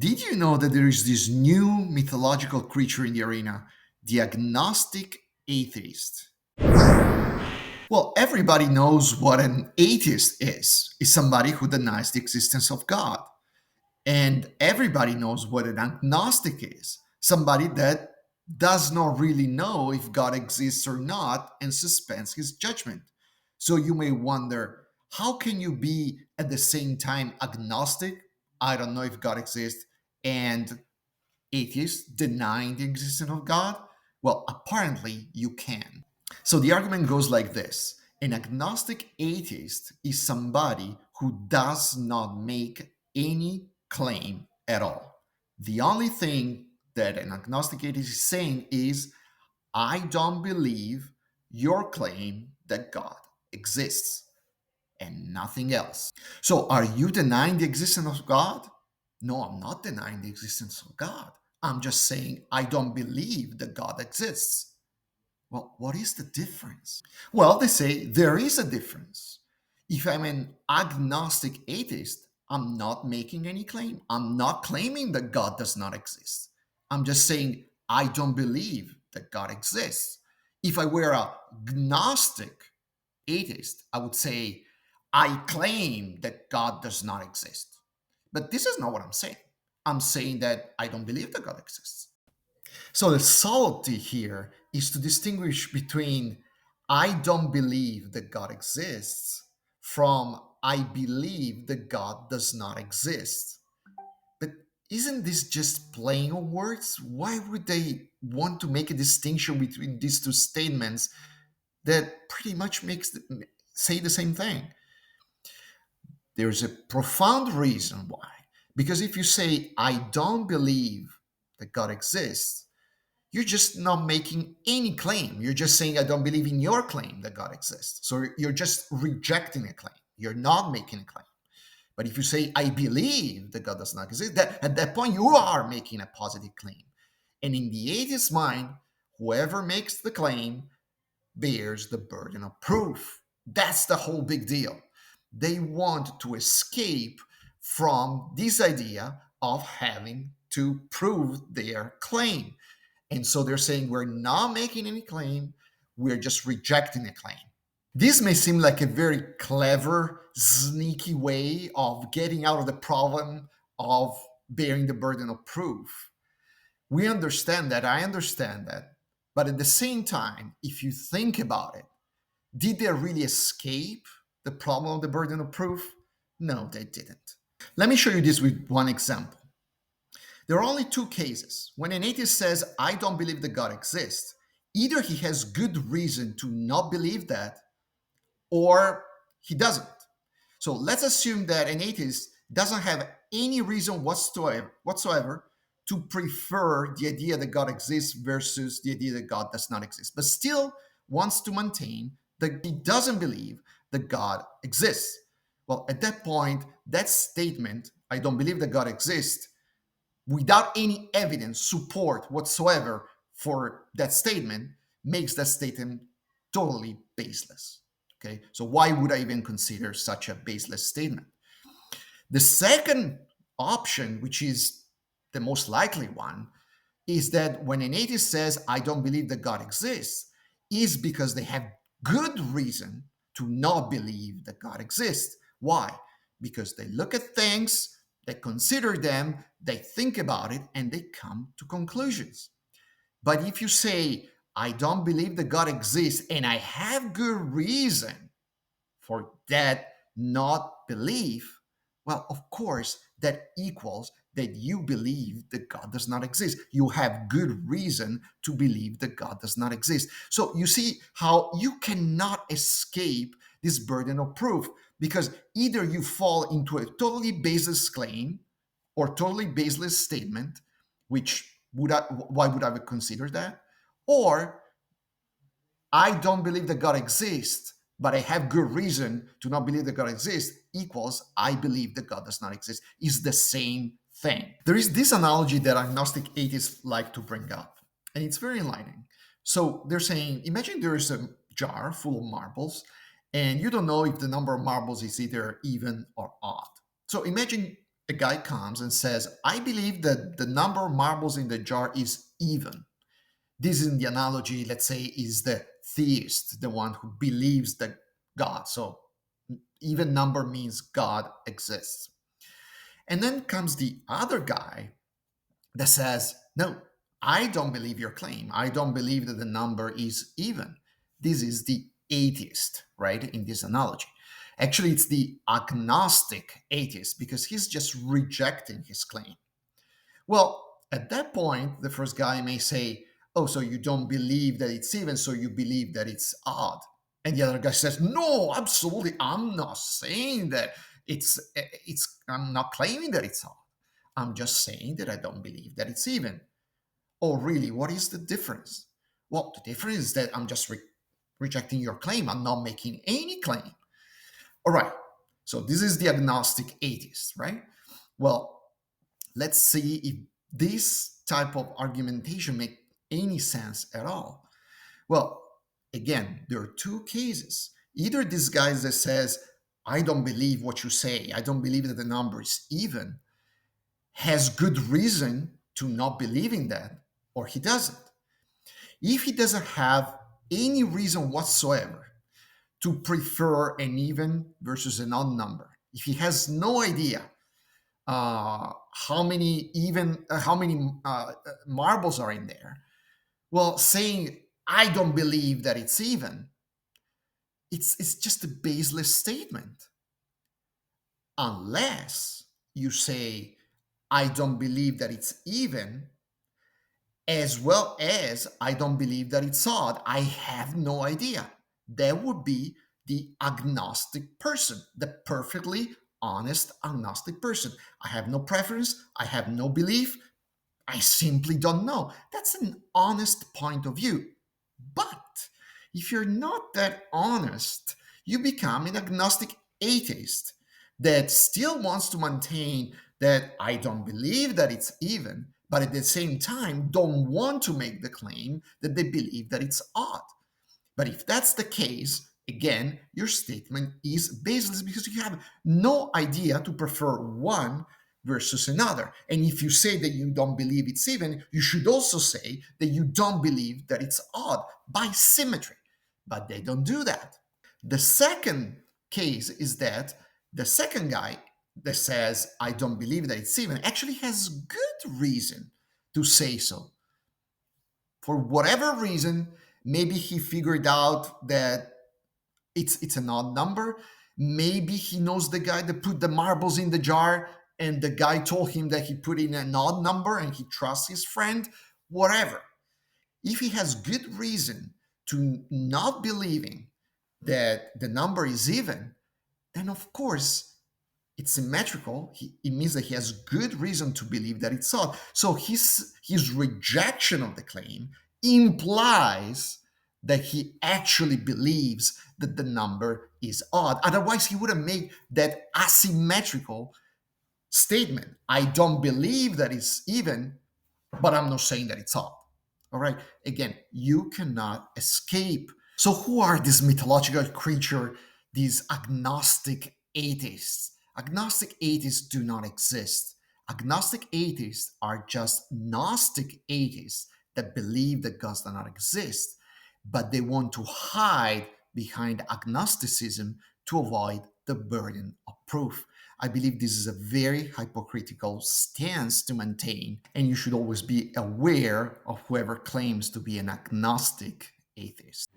Did you know that there is this new mythological creature in the arena, the agnostic atheist? Well, everybody knows what an atheist is somebody who denies the existence of God. And everybody knows what an agnostic is, somebody that does not really know if God exists or not and suspends his judgment. So you may wonder, how can you be at the same time agnostic, I don't know if God exists, and atheist, denying the existence of God? Well, apparently you can. So the argument goes like this: an agnostic atheist is somebody who does not make any claim at all. The only thing that an agnostic atheist is saying is, I don't believe your claim that God exists, and nothing else. So are you denying the existence of God? No, I'm not denying the existence of God. I'm just saying I don't believe that God exists. Well, what is the difference? Well, they say there is a difference. If I'm an agnostic atheist, I'm not making any claim. I'm not claiming that God does not exist. I'm just saying I don't believe that God exists. If I were a gnostic atheist, I would say I claim that God does not exist. But this is not what I'm saying. I'm saying that I don't believe that God exists. So the subtlety here is to distinguish between I don't believe that God exists from I believe that God does not exist. But isn't this just playing on words? Why would they want to make a distinction between these two statements that pretty much say the same thing? There's a profound reason why. Because if you say I don't believe that God exists, you're just not making any claim. You're just saying, I don't believe in your claim that God exists. So you're just rejecting a claim. You're not making a claim. But if you say, I believe that God does not exist, that at that point you are making a positive claim. And in the atheist's mind, whoever makes the claim bears the burden of proof. That's the whole big deal. They want to escape from this idea of having to prove their claim. And so they're saying, we're not making any claim, we're just rejecting a claim. This may seem like a very clever, sneaky way of getting out of the problem of bearing the burden of proof. We understand that, I understand that. But at the same time, if you think about it, did they really escape the problem of the burden of proof? No, they didn't. Let me show you this with one example. There are only two cases. When an atheist says, I don't believe that God exists, either he has good reason to not believe that, or he doesn't. So let's assume that an atheist doesn't have any reason whatsoever to prefer the idea that God exists versus the idea that God does not exist, but still wants to maintain that he doesn't believe that God exists. Well, at that point, that statement, I don't believe that God exists, without any evidence, support whatsoever for that statement, makes that statement totally baseless. Okay, so why would I even consider such a baseless statement? The second option, which is the most likely one, is that when an atheist says, I don't believe that God exists, is because they have good reason to not believe that God exists. Why? Because they look at things, they consider them, they think about it, and they come to conclusions. But if you say, I don't believe that God exists, and I have good reason for that not belief, well, of course, that equals that you believe that God does not exist. You have good reason to believe that God does not exist. So you see how you cannot escape this burden of proof, because either you fall into a totally baseless claim or totally baseless statement, which why would I consider that? Or I don't believe that God exists, but I have good reason to not believe that God exists, equals I believe that God does not exist, is the same thing. There is this analogy that agnostic atheists like to bring up, and it's very enlightening. So they're saying, imagine there is a jar full of marbles, and you don't know if the number of marbles is either even or odd. So imagine a guy comes and says, I believe that the number of marbles in the jar is even. This in the analogy, let's say, is the theist, the one who believes that God. So even number means God exists. And then comes the other guy that says, no, I don't believe your claim. I don't believe that the number is even. This is the atheist, right, in this analogy. Actually, it's the agnostic atheist because he's just rejecting his claim. Well, at that point, the first guy may say, oh, so you don't believe that it's even, so you believe that it's odd. And the other guy says, no, absolutely. I'm not saying that I'm not claiming that it's odd. I'm just saying that I don't believe that it's even. Oh, really? What is the difference? Well, the difference is that I'm just rejecting your claim. I'm not making any claim. All right. So this is the agnostic atheist, right? Well, let's see if this type of argumentation make any sense at all. Well, again, there are two cases. Either this guy that says, I don't believe what you say, I don't believe that the number is even, has good reason to not believe in that, or he doesn't. If he doesn't have any reason whatsoever to prefer an even versus an odd number, if he has no idea how many marbles are in there, well, saying I don't believe that it's even, it's just a baseless statement, unless you say I don't believe that it's even, as well as I don't believe that it's odd. I have no idea. That would be the agnostic person, the perfectly honest agnostic person. I have no preference. I have no belief. I simply don't know. That's an honest point of view. But if you're not that honest, you become an agnostic atheist that still wants to maintain that I don't believe that it's even, but at the same time don't want to make the claim that they believe that it's odd. But if that's the case, again, your statement is baseless because you have no idea to prefer one versus another. And if you say that you don't believe it's even, you should also say that you don't believe that it's odd by symmetry. But they don't do that. The second case is that the second guy that says, I don't believe that it's even, actually has good reason to say so. For whatever reason, maybe he figured out that it's an odd number. Maybe he knows the guy that put the marbles in the jar and the guy told him that he put in an odd number and he trusts his friend. Whatever. If he has good reason to not believing that the number is even, then of course it's symmetrical. It means that he has good reason to believe that it's odd. So his rejection of the claim implies that he actually believes that the number is odd. Otherwise, he wouldn't make that asymmetrical statement. I don't believe that it's even, but I'm not saying that it's odd. All right. Again, you cannot escape. So, who are these mythological creature, these agnostic atheists? Agnostic atheists do not exist. Agnostic atheists are just Gnostic atheists that believe that God does not exist, but they want to hide behind agnosticism to avoid the burden of proof. I believe this is a very hypocritical stance to maintain, and you should always be aware of whoever claims to be an agnostic atheist.